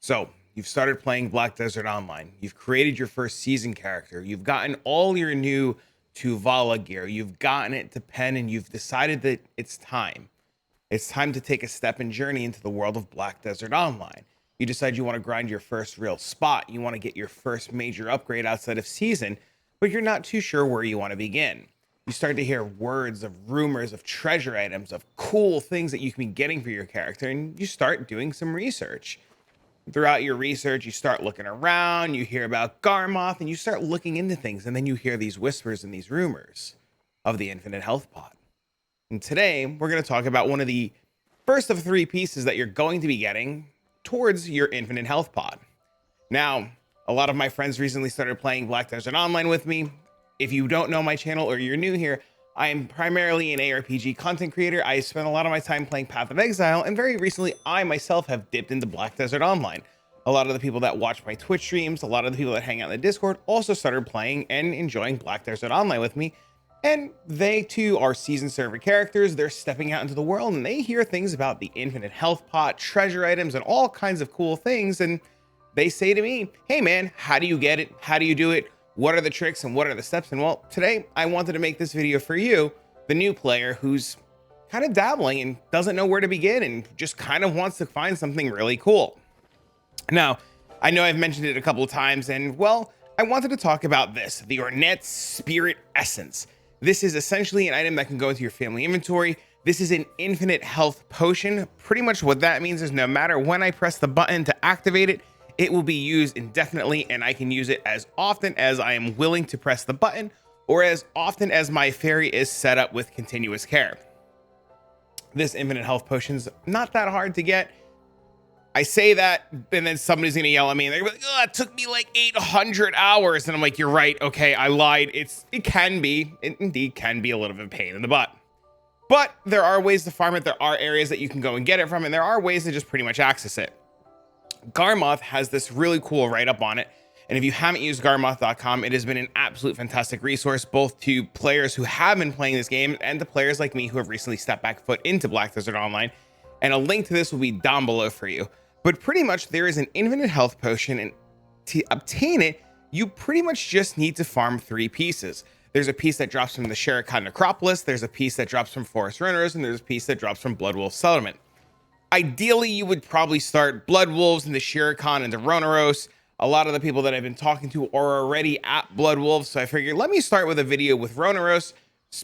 So you've started playing Black Desert Online. You've created your first season character. You've gotten all your new Tuvala gear. You've gotten it to pen, and you've decided that it's time. It's time to take a step and journey into the world of Black Desert Online. You decide you want to grind your first real spot. You want to get your first major upgrade outside of season, but you're not too sure where you want to begin. You start to hear words of rumors of treasure items, of cool things that you can be getting for your character, and you start doing some research. Throughout your research, you start looking around, you hear about Garmoth, and you start looking into things, and then you hear these whispers and these rumors of the infinite health pot. And today, we're going to talk about one of the first of 3 pieces that you're going to be getting towards your infinite health pot. Now, a lot of my friends recently started playing Black Desert Online with me. If you don't know my channel or you're new here, I am primarily an ARPG content creator. I spent a lot of my time playing Path of Exile, and very recently, I myself have dipped into Black Desert Online. A lot of the people that watch my Twitch streams, a lot of the people that hang out in the Discord also started playing and enjoying Black Desert Online with me. And they too are seasoned server characters. They're stepping out into the world and they hear things about the infinite health pot, treasure items, and all kinds of cool things. And they say to me, hey man, how do you get it? How do you do it? What are the tricks and what are the steps? And well, today I wanted to make this video for you, the new player who's kind of dabbling and doesn't know where to begin and just kind of wants to find something really cool. Now, I know I've mentioned it a couple of times, and well, I wanted to talk about this, the Ornette Spirit Essence. This is essentially an item that can go into your family inventory. This is an infinite health potion. Pretty much what that means is no matter when I press the button to activate it, it will be used indefinitely, and I can use it as often as I am willing to press the button or as often as my fairy is set up with continuous care. This infinite health potion's not that hard to get. I say that, and then somebody's gonna yell at me, and they're like, oh, it took me like 800 hours. And I'm like, you're right. Okay, I lied. It indeed can be a little bit of a pain in the butt. But there are ways to farm it. There are areas that you can go and get it from, and there are ways to just pretty much access it. Garmoth has this really cool write-up on it. And if you haven't used Garmoth.com, it has been an absolute fantastic resource, both to players who have been playing this game and to players like me who have recently stepped back foot into Black Desert Online. And a link to this will be down below for you. But pretty much there is an infinite health potion, and to obtain it, you pretty much just need to farm 3 pieces. There's a piece that drops from the Sherikan Necropolis, there's a piece that drops from Forest Ronaros, and there's a piece that drops from Bloodwolf Settlement. Ideally, you would probably start Bloodwolves and the Sherikan and the Ronaros. A lot of the people that I've been talking to are already at Bloodwolves, so I figured let me start with a video with Ronaros,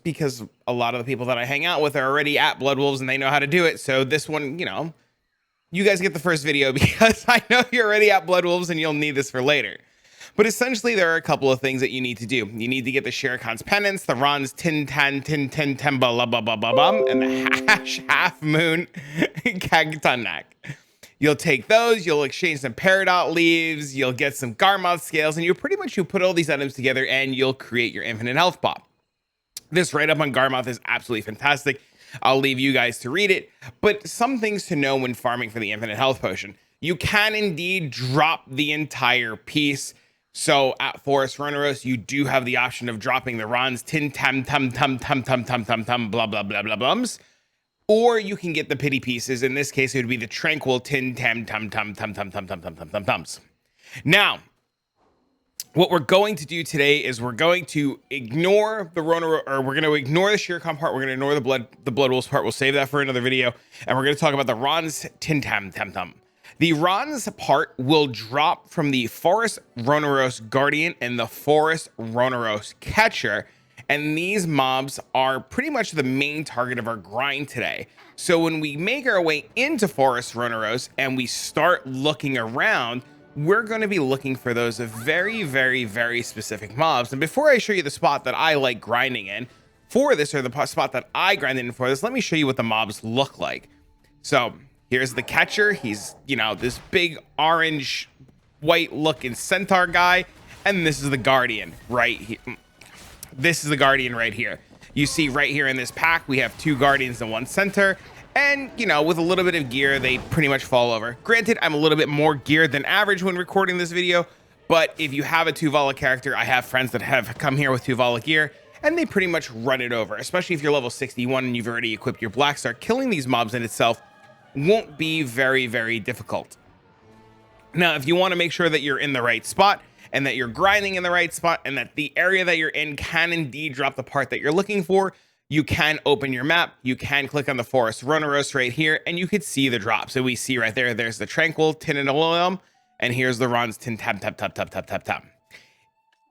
because a lot of the people that I hang out with are already at Bloodwolves and they know how to do it. So this one, you guys get the first video because I know you're already at Bloodwolves and you'll need this for later. But essentially, there are a couple of things that you need to do. You need to get the Sherikan's Penance, the Ron's Tintinnabulum, and the Half Moon Kagtanak. You'll take those, you'll exchange some Peridot leaves, you'll get some Garmoth scales, and you'll put all these items together and you'll create your infinite health pot. This write-up on Garmoth is absolutely fantastic. I'll leave you guys to read it, but some things to know when farming for the infinite health potion. You can indeed drop the entire piece. So at Forest Ronaros, you do have the option of dropping the Ron's blah blah blah blah blums, or you can get the pity pieces. In this case, it would be the Tranquil tums. Now, what we're going to do today is we're going to ignore the Ronaro, or we're going to ignore the Sherikan part. We're going to ignore the Blood Wolves part. We'll save that for another video, and we're going to talk about the Ron's Tintinnabulum. The Ron's part will drop from the Forest Ronaros Guardian and the Forest Ronaros Catcher, and these mobs are pretty much the main target of our grind today. So when we make our way into Forest Ronaros and we start looking around, we're going to be looking for those very, very, very specific mobs. And before I show you the spot that I like grinding in for this, or the spot that I grind in for this, let me show you what the mobs look like. So here's the Catcher. He's, this big orange, white looking centaur guy. And this is the Guardian right here. This is the Guardian right here. You see right here in this pack, we have 2 Guardians and 1 Centaur. And, with a little bit of gear, they pretty much fall over. Granted, I'm a little bit more geared than average when recording this video, but if you have a Tuvala character, I have friends that have come here with Tuvala gear, and they pretty much run it over, especially if you're level 61 and you've already equipped your Black Star. Killing these mobs in itself won't be very, very difficult. Now, if you want to make sure that you're in the right spot and that you're grinding in the right spot and that the area that you're in can indeed drop the part that you're looking for, you can open your map. You can click on the Forest Ronaros right here, and you could see the drop. So we see right there, there's the Tranquil, Tintinnabulum, and here's the Ron's Tintinnabulum.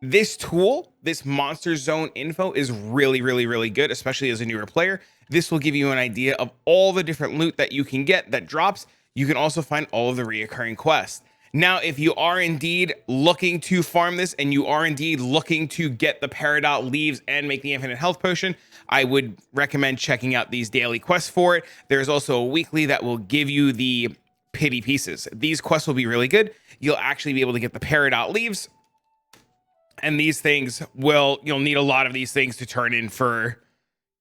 This tool, this monster zone info is really, really, really good, especially as a newer player. This will give you an idea of all the different loot that you can get that drops. You can also find all of the reoccurring quests. Now, if you are indeed looking to farm this and you are indeed looking to get the Peridot leaves and make the infinite health potion, I would recommend checking out these daily quests for it. There's also a weekly that will give you the pity pieces. These quests will be really good. You'll actually be able to get the Peridot leaves. And these things you'll need a lot of these things to turn in for,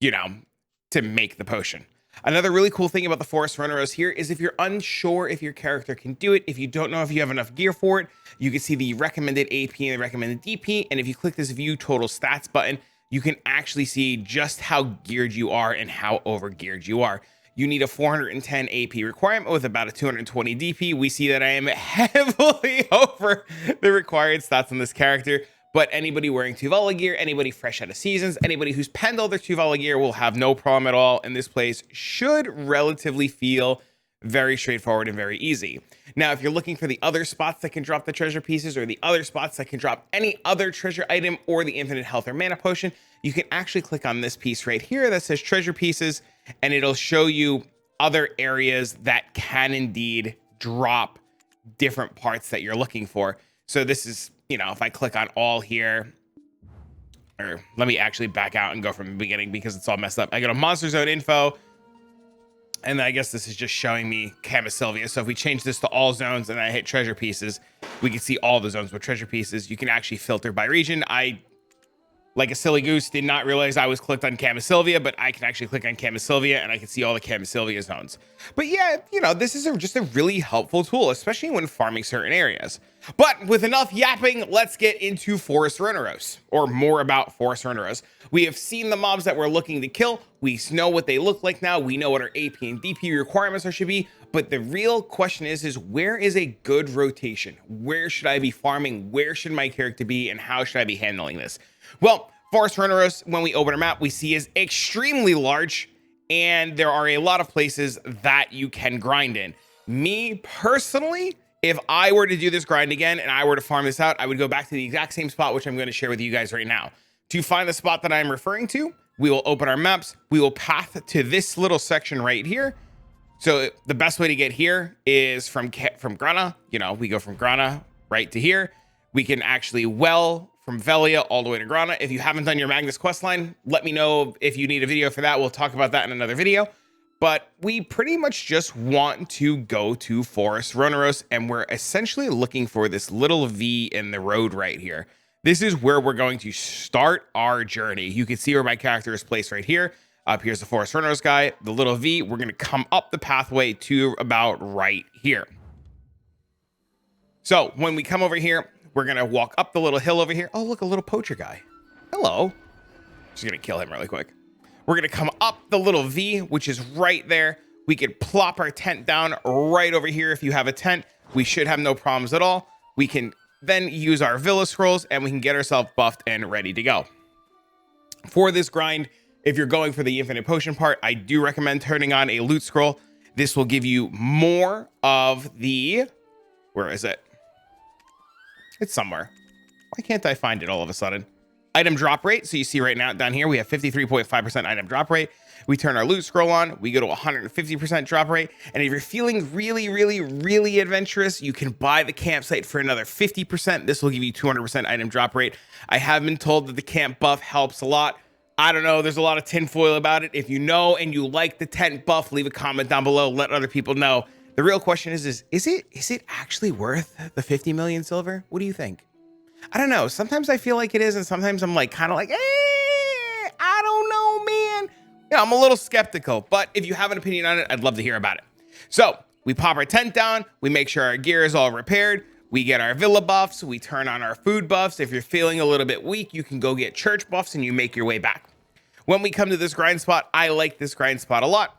to make the potion. Another really cool thing about the Forest Ronaros here is if you're unsure if your character can do it, if you don't know if you have enough gear for it, you can see the recommended AP and the recommended DP. And if you click this view total stats button, you can actually see just how geared you are and how over geared you are. You need a 410 AP requirement with about a 220 DP. We see that I am heavily over the required stats on this character. But anybody wearing Tuvala gear, anybody fresh out of seasons, anybody who's penned all their Tuvala gear will have no problem at all. And this place should relatively feel very straightforward and very easy. Now, if you're looking for the other spots that can drop the treasure pieces or the other spots that can drop any other treasure item or the infinite health or mana potion, you can actually click on this piece right here that says treasure pieces, and it'll show you other areas that can indeed drop different parts that you're looking for. So this is, if I click on all here, or let me actually back out and go from the beginning because it's all messed up. I go to Monster Zone info, and I guess this is just showing me Camasylvia. So if we change this to all zones and I hit treasure pieces, we can see all the zones with treasure pieces. You can actually filter by region. I, like a silly goose, did not realize I was clicked on Camasylvia, but I can actually click on Camasylvia and I can see all the Camasylvia zones. But yeah, this is just a really helpful tool, especially when farming certain areas. But with enough yapping, let's get into Forest Ronaros, or more about Forest Ronaros. We have seen the mobs that we're looking to kill. We know what they look like now. We know what our AP and DP requirements should be. But the real question is where is a good rotation? Where should I be farming? Where should my character be? And how should I be handling this? Well, Forest Ronaros, when we open our map, we see is extremely large. And there are a lot of places that you can grind in. Me personally, if I were to do this grind again and I were to farm this out, I would go back to the exact same spot, which I'm going to share with you guys right now. To find the spot that I'm referring to, we will open our maps. We will path to this little section right here. So the best way to get here is from Grana. We go from Grana right to here. We can actually from Velia all the way to Grana. If you haven't done your Magnus questline, let me know if you need a video for that. We'll talk about that in another video. But we pretty much just want to go to Forest Ronaros, and we're essentially looking for this little V in the road right here. This is where we're going to start our journey. You can see where my character is placed right here. Up here's the Forest Ronaros guy, the little V. We're going to come up the pathway to about right here. So when we come over here, we're going to walk up the little hill over here. Oh, look, a little poacher guy. Hello. Just going to kill him really quick. We're going to come up the little V, which is right there. We could plop our tent down right over here. If you have a tent, we should have no problems at all. We can then use our Villa Scrolls and we can get ourselves buffed and ready to go. For this grind, if you're going for the infinite potion part, I do recommend turning on a loot scroll. This will give you more of the... Where is it? It's somewhere. Why can't I find it all of a sudden? Item drop rate. So you see right now down here, we have 53.5% item drop rate. We turn our loot scroll on. We go to 150% drop rate. And if you're feeling really, really, really adventurous, you can buy the campsite for another 50%. This will give you 200% item drop rate. I have been told that the camp buff helps a lot. I don't know. There's a lot of tinfoil about it. If you know and you like the tent buff, leave a comment down below. Let other people know. The real question is it actually worth the 50 million silver? What do you think? I don't know. Sometimes I feel like it is, and sometimes I'm like kind of like, I don't know, man. Yeah, I'm a little skeptical, but if you have an opinion on it, I'd love to hear about it. So we pop our tent down. We make sure our gear is all repaired. We get our villa buffs. We turn on our food buffs. If you're feeling a little bit weak, you can go get church buffs and you make your way back. When we come to this grind spot, I like this grind spot a lot.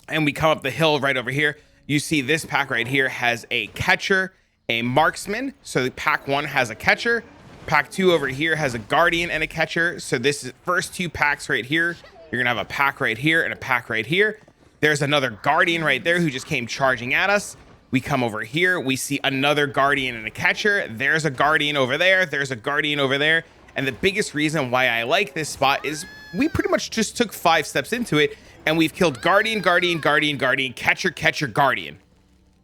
And we come up the hill right over here. You see this pack right here has a catcher, a marksman. So pack 1 has a catcher. Pack 2 over here has a guardian and a catcher. So this is first 2 packs right here. You're gonna have a pack right here and a pack right here. There's another guardian right there who just came charging at us. We come over here, we see another guardian and a catcher. There's a guardian over there. There's a guardian over there. And the biggest reason why I like this spot is we pretty much just took 5 steps into it and we've killed guardian, guardian, guardian, guardian, catcher, catcher, guardian.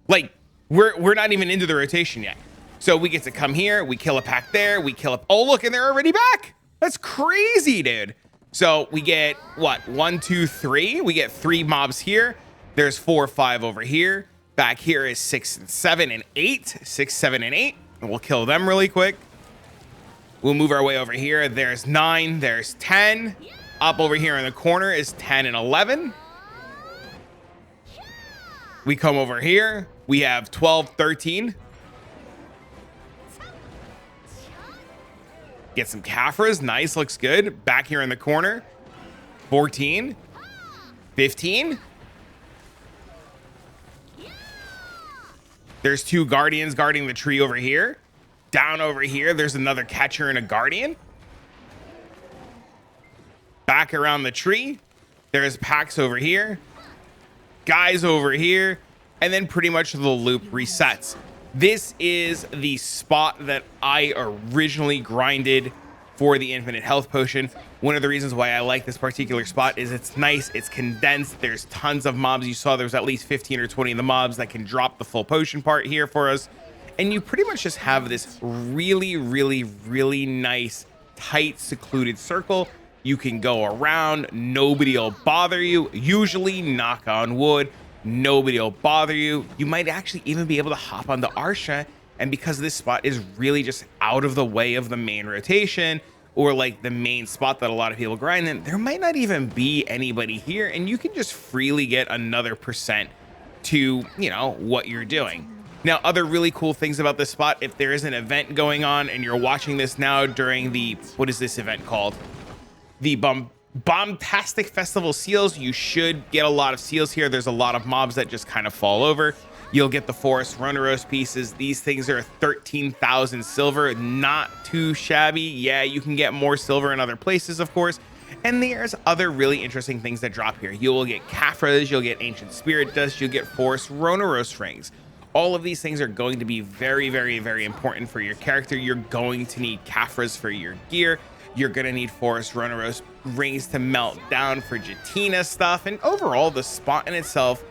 Like we're not even into the rotation yet. So we get to come here, we kill a pack there, we kill a, oh look, and they're already back. That's crazy, dude. So we get what, 1, 2, 3. We get 3 mobs here. There's 4, 5 over here. Back here is 6, 7, and 8. 6, 7, and 8. And we'll kill them really quick. We'll move our way over here. There's 9. There's 10. Up over here in the corner is 10 and 11. We come over here. We have 12, 13. Get some Caphras. Nice. Looks good. Back here in the corner. 14. 15. There's 2 guardians guarding the tree over here. Down over here, there's another catcher and a guardian. Back around the tree, there's packs over here. Guys over here. And then pretty much the loop resets. This is the spot that I originally grinded for the infinite health potion. One of the reasons why I like this particular spot is it's nice, it's condensed, there's tons of mobs. You saw there's at least 15 or 20 of the mobs that can drop the full potion part here for us. And you pretty much just have this really, really, really nice, tight, secluded circle. You can go around, nobody will bother you. Usually, knock on wood, nobody will bother you. You might actually even be able to hop onto Arsha, and because this spot is really just out of the way of the main rotation or like the main spot that a lot of people grind in, there might not even be anybody here, and you can just freely get another percent to, you know, what you're doing. Now, other really cool things about this spot, if there is an event going on and you're watching this now during the, what is this event called? The Bombastic Festival Seals, you should get a lot of seals here. There's a lot of mobs that just kind of fall over. You'll get the Forest Ronaros pieces. These things are 13,000 silver, not too shabby. Yeah, you can get more silver in other places, of course. And there's other really interesting things that drop here. You will get Caphras, you'll get Ancient Spirit Dust, you'll get Forest Ronaros rings. All of these things are going to be very, very, very important for your character. You're going to need Caphras for your gear. You're going to need Forest Ronaros rings to melt down for Jatina stuff. And overall, the spot in itself,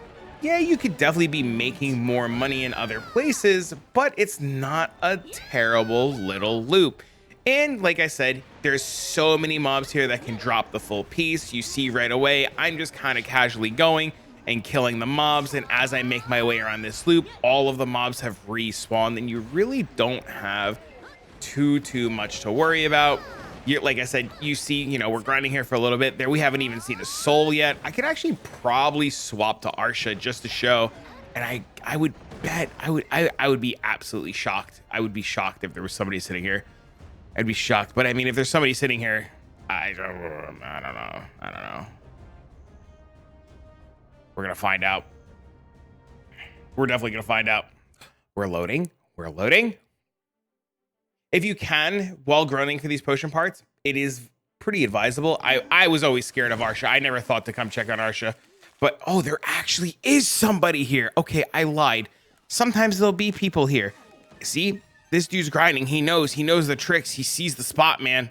yeah, you could definitely be making more money in other places, but it's not a terrible little loop. And like I said, there's so many mobs here that can drop the full piece. You see right away, I'm just kind of casually going and killing the mobs. And as I make my way around this loop, all of the mobs have respawned and you really don't have too much to worry about. Like I said, you see, you know, we're grinding here for a little bit there. We haven't even seen a soul yet. I could actually probably swap to Arsha just to show. And I would bet I would be absolutely shocked. I would be shocked if there was somebody sitting here. I'd be shocked. But I mean, if there's somebody sitting here, I don't know. We're going to find out. We're definitely going to find out. We're loading. We're loading. If you can, while grinding for these potion parts, it is pretty advisable. I was always scared of Arsha. I never thought to come check on Arsha. But, oh, there actually is somebody here. Okay, I lied. Sometimes there'll be people here. See? This dude's grinding. He knows the tricks. He sees the spot, man.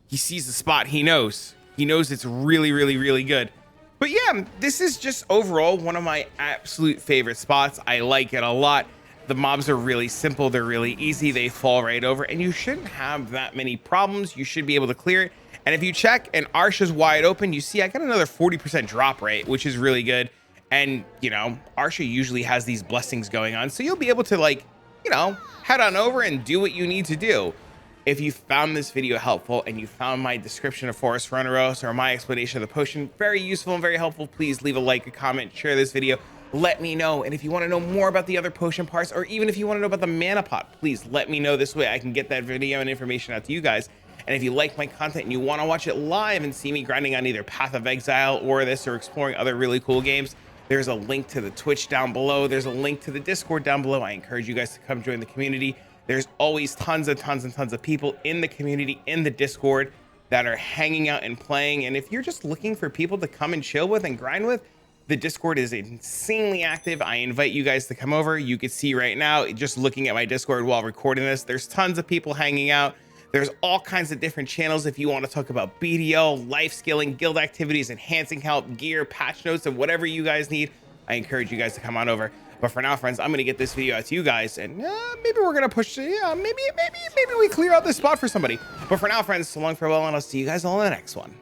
He sees the spot. He knows it's really, really, really good. But yeah, this is just overall one of my absolute favorite spots. I like it a lot. The mobs are really simple. They're really easy. They fall right over and you shouldn't have that many problems. You should be able to clear it. And if you check and Arsha's wide open, you see I got another 40% drop rate, which is really good. And you know, Arsha usually has these blessings going on. So you'll be able to, like, you know, head on over and do what you need to do. If you found this video helpful and you found my description of Forest Ronaros or my explanation of the potion very useful and very helpful, please leave a like, a comment, share this video. Let me know. And if you want to know more about the other potion parts, or even if you want to know about the mana pot, please let me know. This way I can get that video and information out to you guys. And if you like my content and you want to watch it live and see me grinding on either Path of Exile or this or exploring other really cool games, There's a link to the Twitch down below. There's a link to the Discord down below. I encourage you guys to come join the community. There's always tons of people in the community, in the Discord, that are hanging out and playing. And if you're just looking for people to come and chill with and grind with, the Discord is insanely active. I invite you guys to come over. You can see right now, just looking at my Discord while recording this, there's tons of people hanging out. There's all kinds of different channels if you want to talk about BDO, life scaling, guild activities, enhancing help, gear, patch notes, and whatever you guys need. I encourage you guys to come on over. But for now, friends, I'm going to get this video out to you guys, and maybe we're going to push, maybe we clear out this spot for somebody. But for now, friends, so long, farewell, and I'll see you guys all in the next one.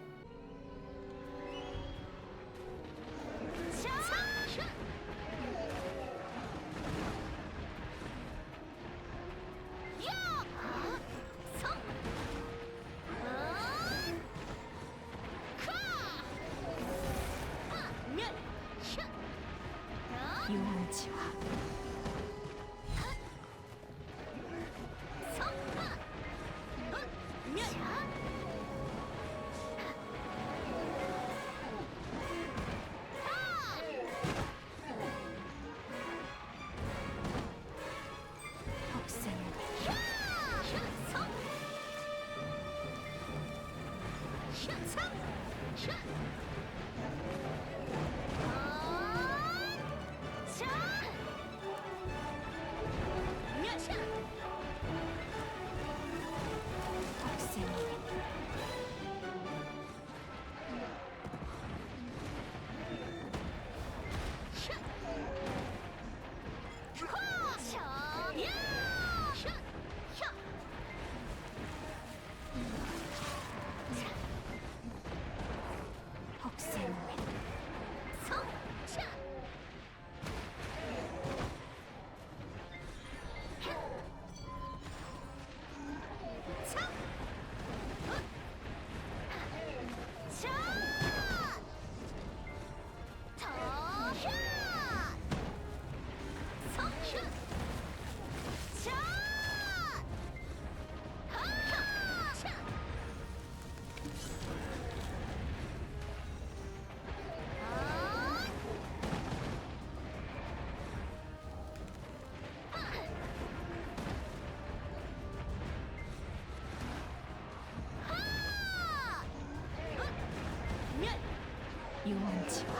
유원지와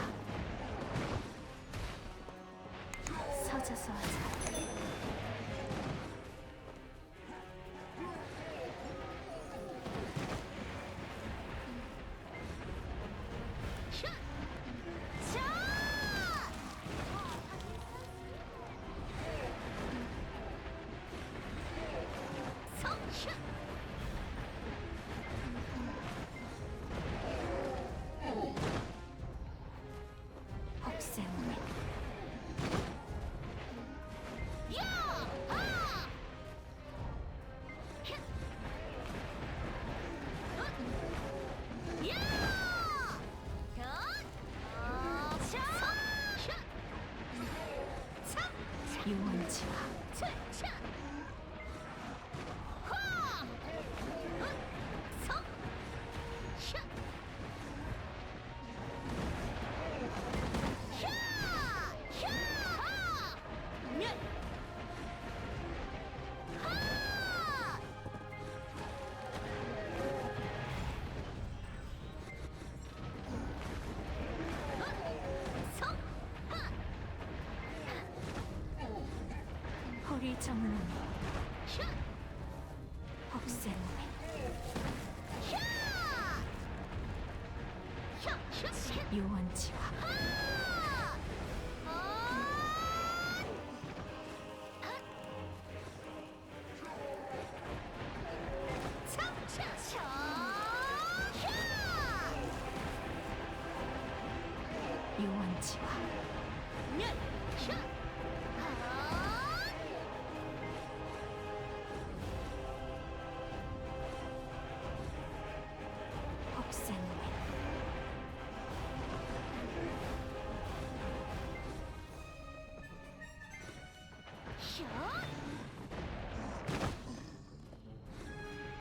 서져서 하자. 유원지와 허리 정문이 혹세무민 유원지와 유원지와 혹세무민